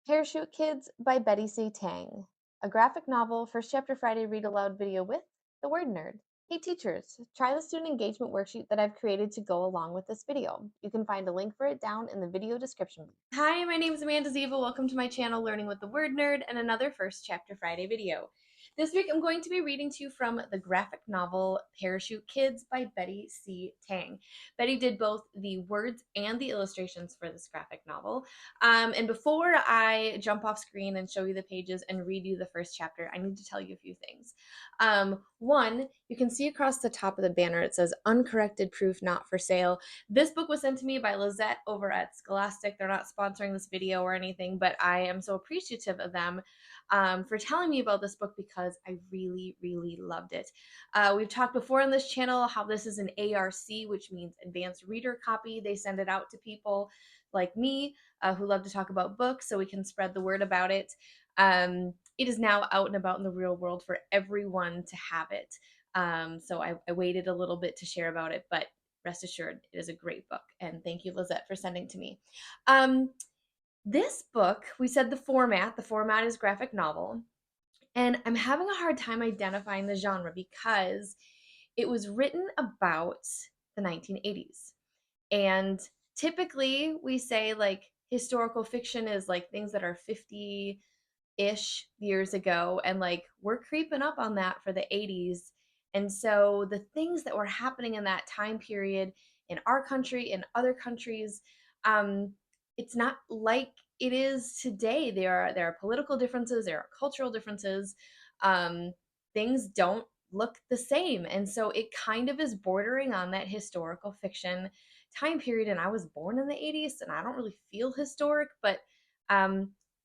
Parachute Kids by Betty C. Tang, a graphic novel, first chapter Friday read aloud video with the word nerd. Hey teachers, try the student engagement worksheet that I've created to go along with this video. You can find a link for it down in the video description. Hi, my name is Amanda Zieba. Welcome to my channel, Learning with the Word Nerd, and another first chapter Friday video. This week I'm going to be reading to you from the graphic novel Parachute Kids by Betty C. Tang. Betty did both the words and the illustrations for this graphic novel. And before I jump off screen and show you the pages and read you the first chapter, I need to tell you a few things. One, you can see across the top of the banner, it says uncorrected proof not for sale. This book was sent to me by Lizette over at Scholastic. They're not sponsoring this video or anything, but I am so appreciative of them for telling me about this book because I really, really loved it. We've talked before on this channel how this is an ARC, which means advanced reader copy. They send it out to people like me who love to talk about books so we can spread the word about it. It is now out and about in the real world for everyone to have it. So I waited a little bit to share about it, but rest assured, it is a great book. And thank you, Lizette, for sending to me. This book, we said the format is graphic novel. And I'm having a hard time identifying the genre because it was written about the 1980s. And typically we say like historical fiction is like things that are 50-ish years ago, and like we're creeping up on that for the 80s. And so the things that were happening in that time period in our country, in other countries, it's not like it is today. There are political differences, there are cultural differences. Things don't look the same, and so it kind of is bordering on that historical fiction time period. And I was born in the 80s, and I don't really feel historic, but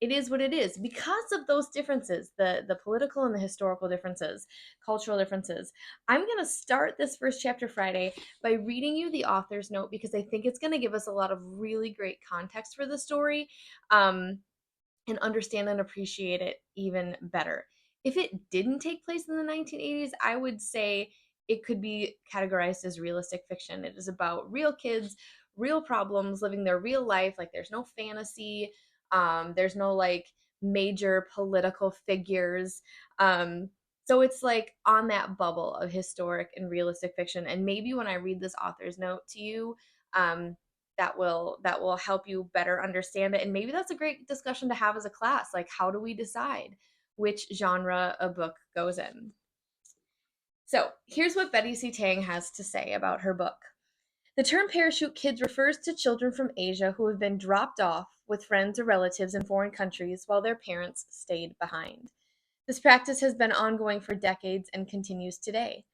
it is what it is because of those differences, the political and the historical differences, cultural differences. I'm going to start this first chapter Friday by reading you the author's note because I think it's going to give us a lot of really great context for the story, and understand and appreciate it even better. If it didn't take place in the 1980s, I would say it could be categorized as realistic fiction. It is about real kids, real problems, living their real life. Like there's no fantasy, there's no like major political figures. So it's like on that bubble of historic and realistic fiction. And maybe when I read this author's note to you, that will help you better understand it. And maybe that's a great discussion to have as a class. Like, how do we decide which genre a book goes in? So here's what Betty C. Tang has to say about her book. The term parachute kids refers to children from Asia who have been dropped off with friends or relatives in foreign countries while their parents stayed behind. This practice has been ongoing for decades and continues today.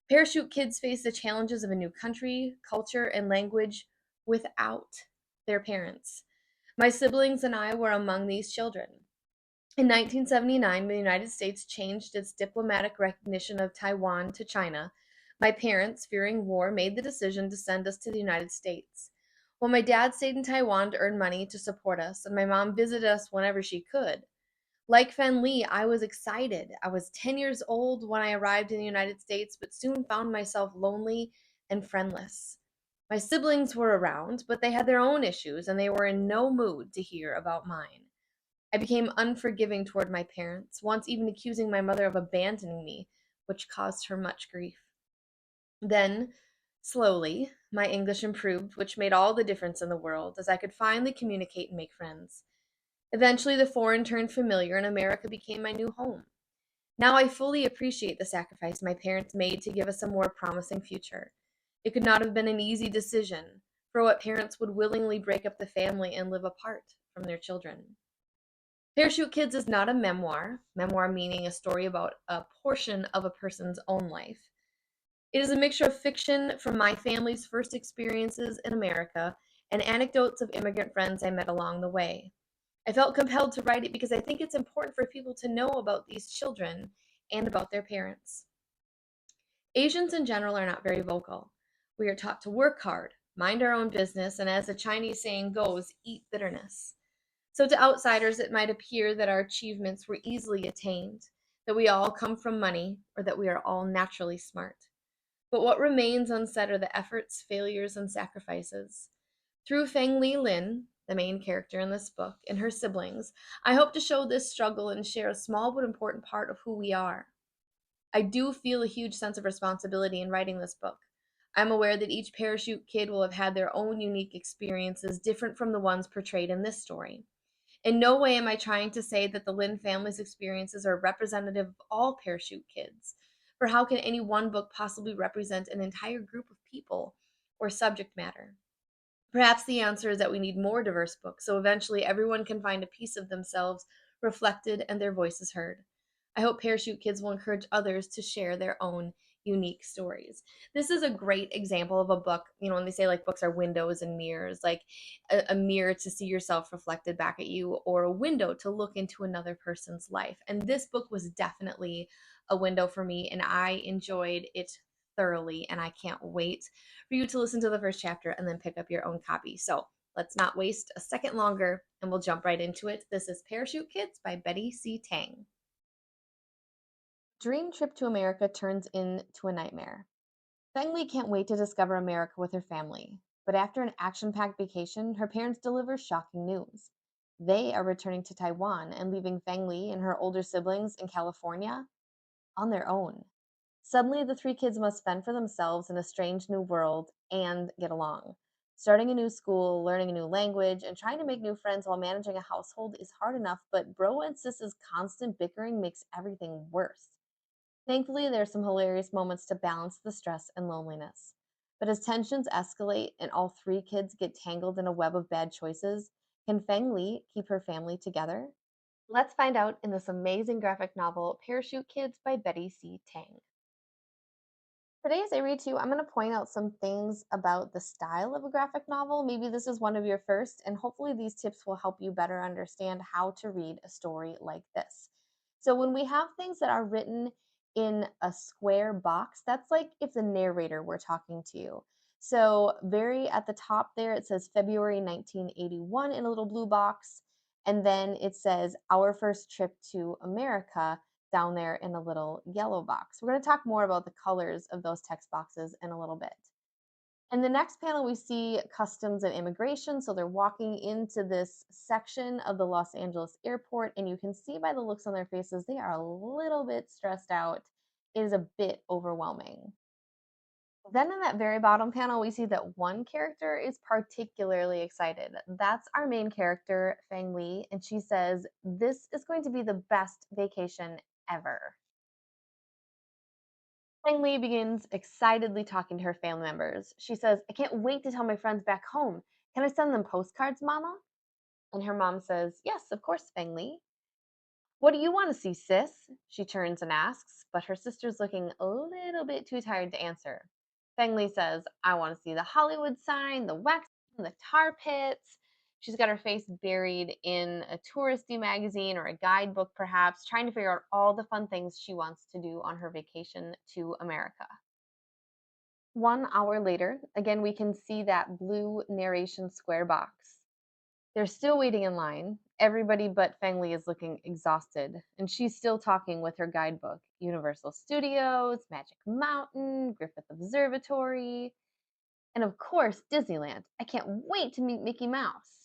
Parachute kids face the challenges of a new country, culture, and language without their parents. My siblings and I were among these children. In 1979, when the United States changed its diplomatic recognition of Taiwan to China, my parents, fearing war, made the decision to send us to the United States. While my dad stayed in Taiwan to earn money to support us, and my mom visited us whenever she could. Like Feng-Li, I was excited. I was 10 years old when I arrived in the United States, but soon found myself lonely and friendless. My siblings were around, but they had their own issues, and they were in no mood to hear about mine. I became unforgiving toward my parents, once even accusing my mother of abandoning me, which caused her much grief. Then, slowly, my English improved, which made all the difference in the world, as I could finally communicate and make friends. Eventually, the foreign turned familiar, and America became my new home. Now I fully appreciate the sacrifice my parents made to give us a more promising future. It could not have been an easy decision, for what parents would willingly break up the family and live apart from their children? Parachute Kids is not a memoir meaning a story about a portion of a person's own life. It is a mixture of fiction from my family's first experiences in America and anecdotes of immigrant friends I met along the way. I felt compelled to write it because I think it's important for people to know about these children and about their parents. Asians in general are not very vocal. We are taught to work hard, mind our own business, and as the Chinese saying goes, eat bitterness. So to outsiders, it might appear that our achievements were easily attained, that we all come from money, or that we are all naturally smart. But what remains unsaid are the efforts, failures, and sacrifices. Through Feng-Li Lin, the main character in this book, and her siblings, I hope to show this struggle and share a small but important part of who we are. I do feel a huge sense of responsibility in writing this book. I'm aware that each parachute kid will have had their own unique experiences different from the ones portrayed in this story. In no way am I trying to say that the Lin family's experiences are representative of all parachute kids. For how can any one book possibly represent an entire group of people or subject matter? Perhaps the answer is that we need more diverse books, so eventually everyone can find a piece of themselves reflected and their voices heard. I hope Parachute Kids will encourage others to share their own unique stories. This is a great example of a book, when they say like books are windows and mirrors, like a mirror to see yourself reflected back at you, or a window to look into another person's life. And this book was definitely a window for me, and I enjoyed it thoroughly, and I can't wait for you to listen to the first chapter and then pick up your own copy. So let's not waste a second longer and we'll jump right into it. This is Parachute Kids by Betty C. Tang. Dream trip to America turns into a nightmare. Feng-Li can't wait to discover America with her family, but after an action-packed vacation, her parents deliver shocking news. They are returning to Taiwan and leaving Feng-Li and her older siblings in California on their own. Suddenly, the three kids must fend for themselves in a strange new world and get along. Starting a new school, learning a new language, and trying to make new friends while managing a household is hard enough, but Bro and Sis's constant bickering makes everything worse. Thankfully, there are some hilarious moments to balance the stress and loneliness. But as tensions escalate and all three kids get tangled in a web of bad choices, can Feng-Li keep her family together? Let's find out in this amazing graphic novel, Parachute Kids by Betty C. Tang. Today, as I read to you, I'm going to point out some things about the style of a graphic novel. Maybe this is one of your first, and hopefully, these tips will help you better understand how to read a story like this. So, when we have things that are written in a square box, that's like if the narrator were talking to you. So, very at the top there, it says February 1981 in a little blue box. And then it says Our First Trip to America down there in a little yellow box. We're going to talk more about the colors of those text boxes in a little bit. In the next panel, we see customs and immigration. So they're walking into this section of the Los Angeles airport, and you can see by the looks on their faces, they are a little bit stressed out. It is a bit overwhelming. Then in that very bottom panel, we see that one character is particularly excited. That's our main character, Feng-Li, and she says, "This is going to be the best vacation ever." Feng-Li begins excitedly talking to her family members. She says, "I can't wait to tell my friends back home. Can I send them postcards, Mama?" And her mom says, "Yes, of course, Feng-Li." "What do you want to see, sis?" she turns and asks, but her sister's looking a little bit too tired to answer. Feng-Li says, "I want to see the Hollywood sign, the wax, the tar pits." She's got her face buried in a touristy magazine or a guidebook, perhaps, trying to figure out all the fun things she wants to do on her vacation to America. 1 hour later, again, we can see that blue narration square box. They're still waiting in line. Everybody but Feng-Li is looking exhausted, and she's still talking with her guidebook. Universal Studios, Magic Mountain, Griffith Observatory, and of course, Disneyland. I can't wait to meet Mickey Mouse.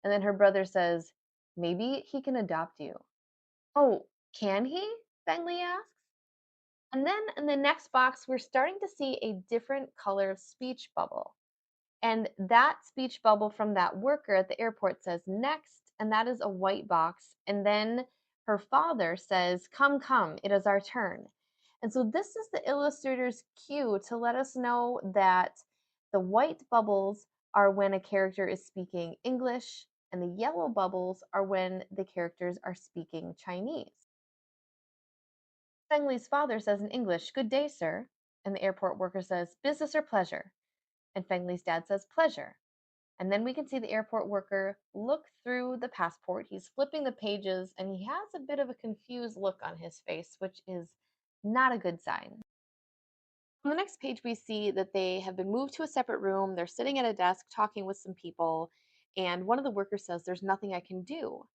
And then her brother says, "Maybe he can adopt you." "Oh, can he?" Feng-Li asks. And then in the next box, we're starting to see a different color speech bubble. And that speech bubble from that worker at the airport says next, and that is a white box. And then her father says, "Come, come, it is our turn." And so this is the illustrator's cue to let us know that the white bubbles are when a character is speaking English, and the yellow bubbles are when the characters are speaking Chinese. Feng-Li's father says in English, "Good day, sir." And the airport worker says, "Business or pleasure?" And Feng-Li's dad says, "Pleasure." And then we can see the airport worker look through the passport. He's flipping the pages and he has a bit of a confused look on his face, which is not a good sign. On the next page, we see that they have been moved to a separate room. They're sitting at a desk talking with some people. And one of the workers says, "There's nothing I can do."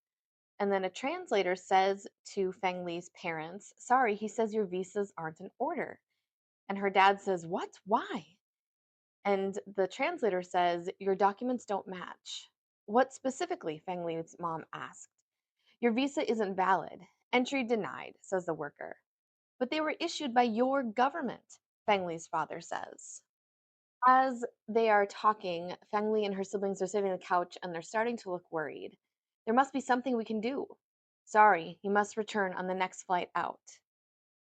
And then a translator says to Feng-Li's parents, "Sorry, he says your visas aren't in order." And her dad says, "What? Why?" And the translator says, "Your documents don't match." What specifically? Feng-Li's mom asked. Your visa isn't valid. Entry denied, says the worker. But they were issued by your government, Feng-Li's father says. As they are talking, Feng-Li and her siblings are sitting on the couch and they're starting to look worried. There must be something we can do. Sorry, you must return on the next flight out.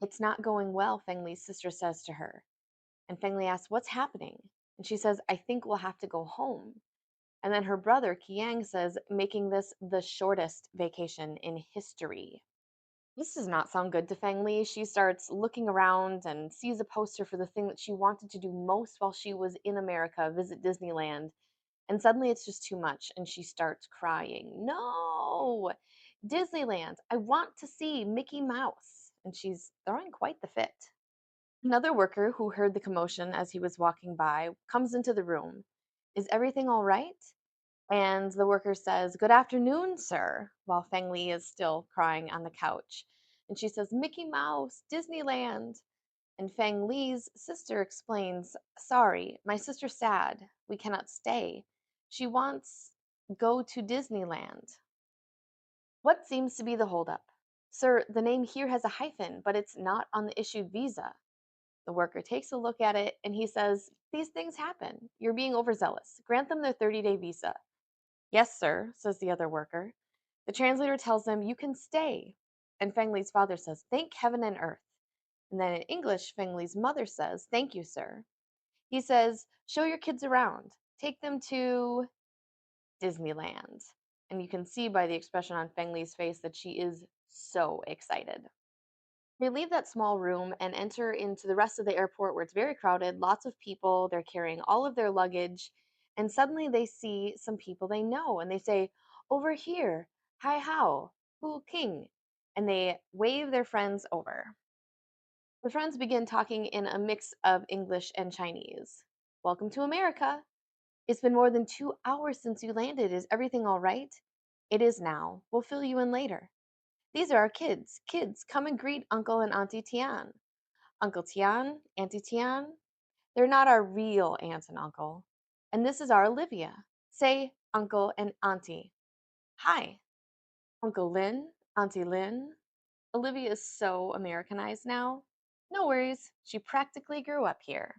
It's not going well, Feng-Li's sister says to her. And Feng-Li asks, what's happening? And she says, I think we'll have to go home. And then her brother, Qiang, says, making this the shortest vacation in history. This does not sound good to Feng-Li. She starts looking around and sees a poster for the thing that she wanted to do most while she was in America, visit Disneyland. And suddenly it's just too much, and she starts crying. No! Disneyland! I want to see Mickey Mouse! And she's throwing quite the fit. Another worker who heard the commotion as he was walking by comes into the room. Is everything all right? And the worker says, good afternoon, sir, while Feng-Li is still crying on the couch. And she says, Mickey Mouse, Disneyland. And Feng-Li's sister explains, sorry, my sister's sad. We cannot stay. She wants go to Disneyland. What seems to be the holdup? Sir, the name here has a hyphen, but it's not on the issued visa. The worker takes a look at it and he says, these things happen. You're being overzealous. Grant them their 30-day visa. Yes, sir, says the other worker. The translator tells them, you can stay. And Feng-Li's father says, thank heaven and earth. And then in English, Feng-Li's mother says, thank you, sir. He says, show your kids around. Take them to Disneyland. And you can see by the expression on Feng-Li's face that she is so excited. They leave that small room and enter into the rest of the airport where it's very crowded, lots of people, they're carrying all of their luggage, and suddenly they see some people they know and they say, over here, hi hao, hu king, and they wave their friends over. The friends begin talking in a mix of English and Chinese. Welcome to America. It's been more than 2 hours since you landed. Is everything all right? It is now. We'll fill you in later. These are our kids. Kids, come and greet Uncle and Auntie Tian. Uncle Tian, Auntie Tian. They're not our real aunt and uncle. And this is our Olivia. Say Uncle and Auntie. Hi. Uncle Lin, Auntie Lin. Olivia is so Americanized now. No worries, she practically grew up here.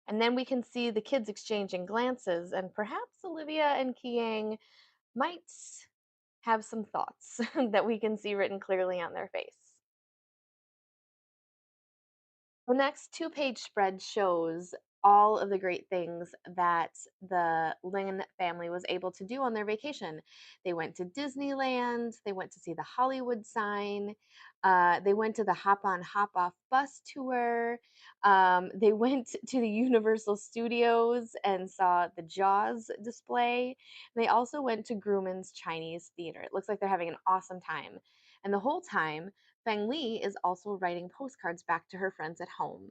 And then we can see the kids exchanging glances, and perhaps Olivia and Qiang might have some thoughts that we can see written clearly on their face. The next two-page spread shows all of the great things that the Lin family was able to do on their vacation. They went to Disneyland, they went to see the Hollywood sign, they went to the Hop On Hop Off bus tour, they went to the Universal Studios and saw the Jaws display. They also went to Grumman's Chinese Theater. It looks like they're having an awesome time. And the whole time, Feng-Li is also writing postcards back to her friends at home.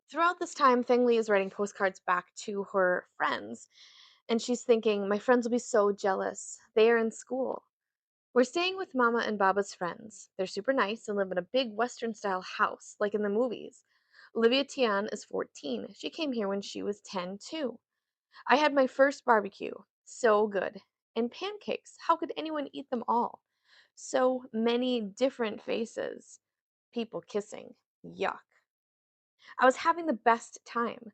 Throughout this time, Feng-Li is writing postcards back to her friends, and she's thinking, my friends will be so jealous. They are in school. We're staying with Mama and Baba's friends. They're super nice and live in a big Western-style house, like in the movies. Olivia Tian is 14. She came here when she was 10, too. I had my first barbecue. So good. And pancakes. How could anyone eat them all? So many different faces. People kissing. Yuck. I was having the best time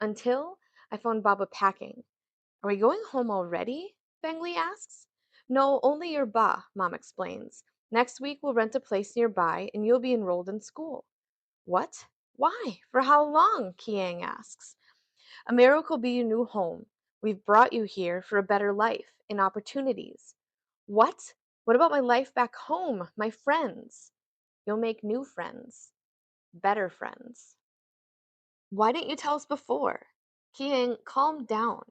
until I found Baba packing. Are we going home already? Feng-Li asks. No, only your ba, Mom explains. Next week we'll rent a place nearby and you'll be enrolled in school. What? Why? For how long? Qiang asks. America will be your new home. We've brought you here for a better life and opportunities. What? What about my life back home? My friends? You'll make new friends. Better friends. Why didn't you tell us before? Qiang, calm down.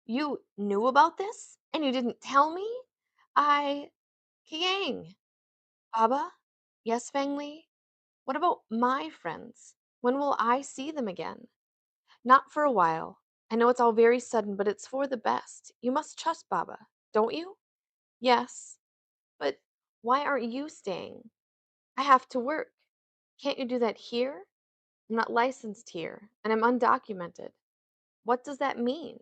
You knew about this and you didn't tell me? Qiang. Baba? Yes, Feng-Li? What about my friends? When will I see them again? Not for a while. I know it's all very sudden, but it's for the best. You must trust Baba, don't you? Yes. But why aren't you staying? I have to work. Can't you do that here? I'm not licensed here, and I'm undocumented. What does that mean?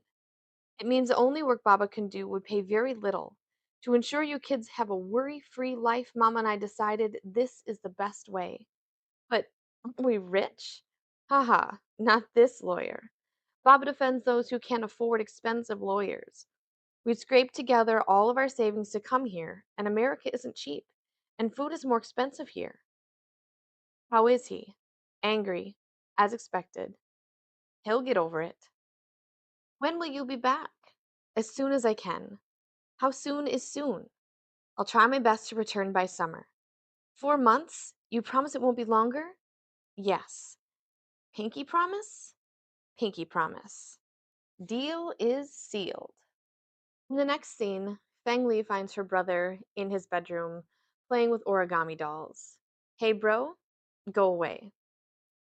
It means the only work Baba can do would pay very little. To ensure you kids have a worry free life, Mama and I decided this is the best way. But aren't we rich? Haha, not this lawyer. Baba defends those who can't afford expensive lawyers. We scraped together all of our savings to come here, and America isn't cheap, and food is more expensive here. How is he? Angry, as expected. He'll get over it. When will you be back? As soon as I can. How soon is soon? I'll try my best to return by summer. 4 months? You promise it won't be longer? Yes. Pinky promise? Pinky promise. Deal is sealed. In the next scene, Feng-Li finds her brother in his bedroom playing with origami dolls. Hey, bro, go away.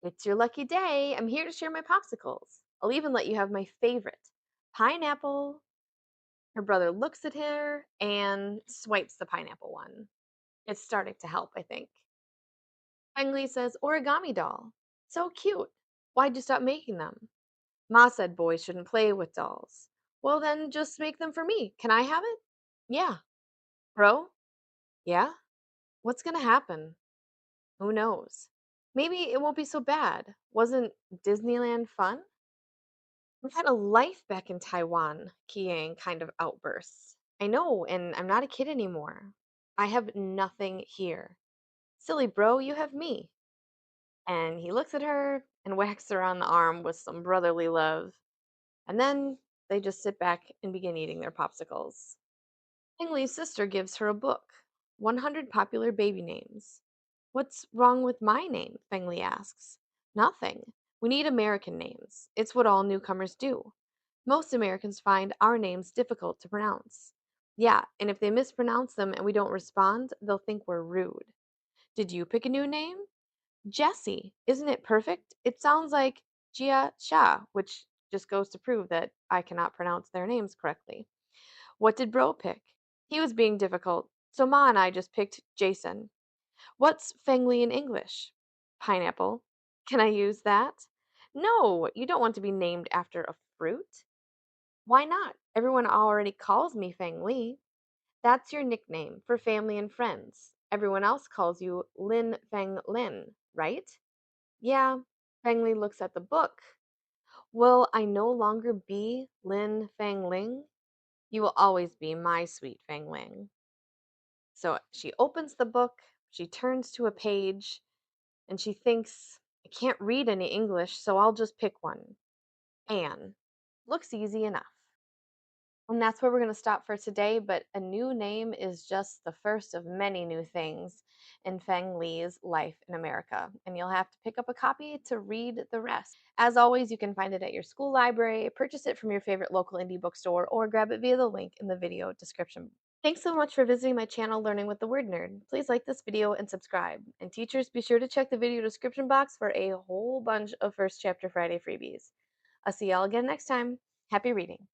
It's your lucky day. I'm here to share my popsicles. I'll even let you have my favorite, pineapple. Her brother looks at her and swipes the pineapple one. It's starting to help, I think. Feng-Li says, origami doll. So cute. Why'd you stop making them? Ma said boys shouldn't play with dolls. Well, then just make them for me. Can I have it? Yeah. Bro? Yeah? What's gonna happen? Who knows? Maybe it won't be so bad. Wasn't Disneyland fun? I've had a life back in Taiwan, Kiang kind of outbursts. I know, and I'm not a kid anymore. I have nothing here. Silly bro, you have me. And he looks at her and whacks her on the arm with some brotherly love. And then they just sit back and begin eating their popsicles. Li's sister gives her a book, 100 Popular Baby Names. What's wrong with my name? Feng-Li asks. Nothing. We need American names. It's what all newcomers do. Most Americans find our names difficult to pronounce. Yeah, and if they mispronounce them and we don't respond, they'll think we're rude. Did you pick a new name? Jessie. Isn't it perfect? It sounds like Jia Sha, which just goes to prove that I cannot pronounce their names correctly. What did Bro pick? He was being difficult, so Ma and I just picked Jason. What's Feng-Li in English? Pineapple. Can I use that? No, you don't want to be named after a fruit. Why not? Everyone already calls me Feng-Li. That's your nickname for family and friends. Everyone else calls you Lin Feng Lin, right? Yeah. Feng-Li looks at the book. Will I no longer be Lin Feng Ling? You will always be my sweet Feng Ling. So she opens the book, she turns to a page, and she thinks, I can't read any English, so I'll just pick one. Anne. Looks easy enough. And that's where we're going to stop for today, but a new name is just the first of many new things in Feng Li's life in America, and you'll have to pick up a copy to read the rest. As always, you can find it at your school library, purchase it from your favorite local indie bookstore, or grab it via the link in the video description. Thanks so much for visiting my channel Learning with the Word Nerd. Please like this video and subscribe. And teachers, be sure to check the video description box for a whole bunch of First Chapter Friday freebies. I'll see y'all again next time. Happy reading.